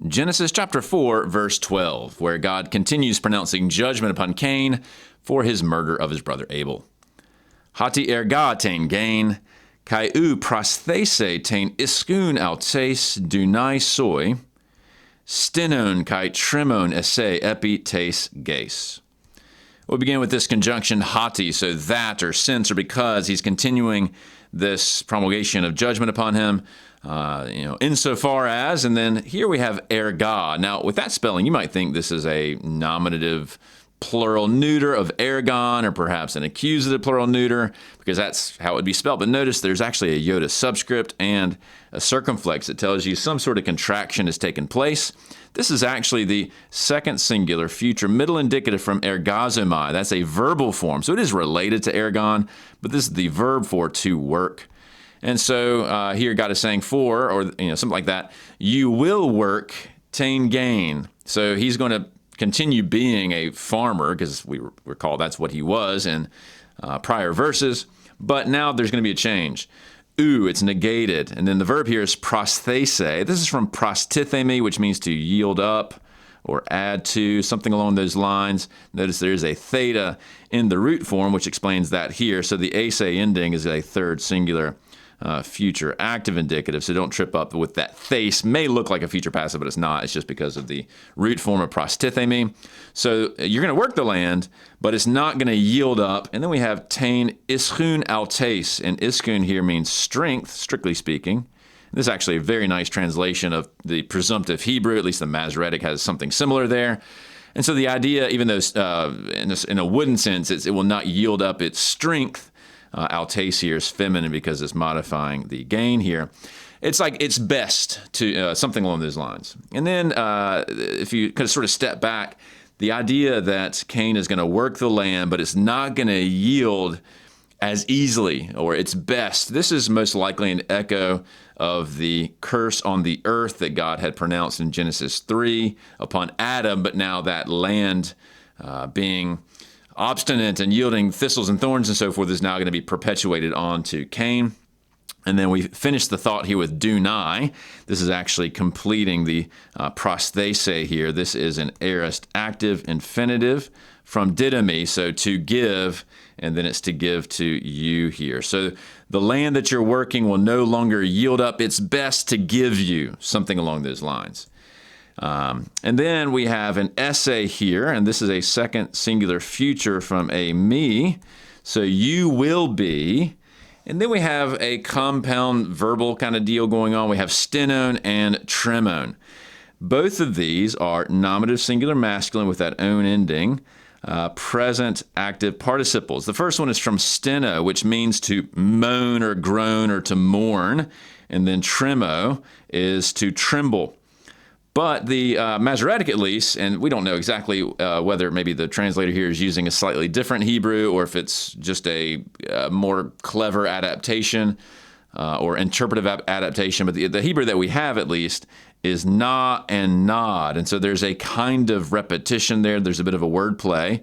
Genesis chapter 4, verse 12, where God continues pronouncing judgment upon Cain for his murder of his brother Abel. Hati erga tein gain, kai u prosthese tein iskun autes dunai soi, stenon kai trimon esse epi tes geis. We'll begin with this conjunction hati, so that or since or because he's continuing this promulgation of judgment upon him, insofar as, and then here we have erga. Now, with that spelling, you might think this is a nominative plural neuter of ergon, or perhaps an accusative plural neuter, because that's how it would be spelled. But notice there's actually a iota subscript and a circumflex that tells you some sort of contraction has taken place. This is actually the second singular future middle indicative from ergazomai. That's a verbal form, so it is related to ergon, but this is the verb for to work. And so here God is saying for, or something like that, you will work, tain gain. So he's going to continue being a farmer, because we recall that's what he was in prior verses, but now there's going to be a change. It's negated, and then the verb here is prosthese. This is from prostithemi, which means to yield up or add to, something along those lines. Notice there's a theta in the root form, which explains that here. So the ase ending is a third singular future active indicative, so don't trip up with that. Thase may look like a future passive, but it's not. It's just because of the root form of prostithemi. So you're going to work the land, but it's not going to yield up. And then we have tain iskun autes, and iskun here means strength, strictly speaking. This is actually a very nice translation of the presumptive Hebrew. At least the Masoretic has something similar there. And so the idea, even though in a wooden sense, it will not yield up its strength. Autes here is feminine because it's modifying the gain here. It's like it's best to something along those lines. And then if you kind of sort of step back, the idea that Cain is going to work the land, but it's not going to yield as easily, or it's best. This is most likely an echo of the curse on the earth that God had pronounced in Genesis 3 upon Adam, but now that land being obstinate and yielding thistles and thorns and so forth is now going to be perpetuated on to Cain. And then we finish the thought here with dunai. This is actually completing the prosthese here. This is an aorist active infinitive from didomi, so to give, and then it's to give to you here. So the land that you're working will no longer yield up its best to give you, something along those lines. And then we have an essay here, and this is a second singular future from a me. So you will be. And then we have a compound verbal kind of deal going on. We have stenon and tremon. Both of these are nominative singular masculine with that own ending, present active participles. The first one is from steno, which means to moan or groan or to mourn. And then tremo is to tremble. But the Masoretic, at least, and we don't know exactly whether maybe the translator here is using a slightly different Hebrew or if it's just a more clever adaptation or interpretive adaptation. But the Hebrew that we have, at least, is na and nod. And so there's a kind of repetition there. There's a bit of a word play.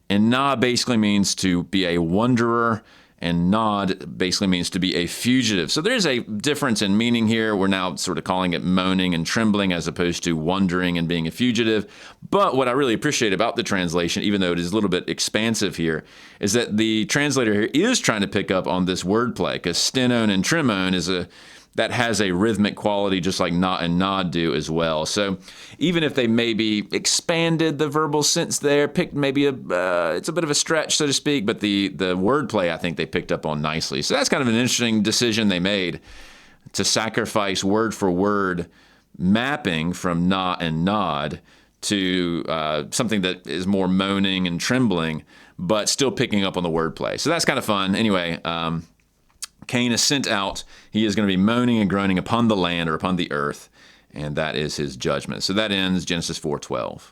And na basically means to be a wanderer, and nod basically means to be a fugitive. So there's a difference in meaning here. We're now sort of calling it moaning and trembling as opposed to wandering and being a fugitive. But what I really appreciate about the translation, even though it is a little bit expansive here, is that the translator here is trying to pick up on this wordplay, because stenon and tremon that has a rhythmic quality just like na and nod do as well. So even if they maybe expanded the verbal sense there, picked maybe it's a bit of a stretch, so to speak, but the wordplay I think they picked up on nicely. So that's kind of an interesting decision they made to sacrifice word for word mapping from na and nod to something that is more moaning and trembling, but still picking up on the wordplay. So that's kind of fun. Anyway, Cain is sent out. He is going to be moaning and groaning upon the land or upon the earth, and that is his judgment. So that ends Genesis 4:12.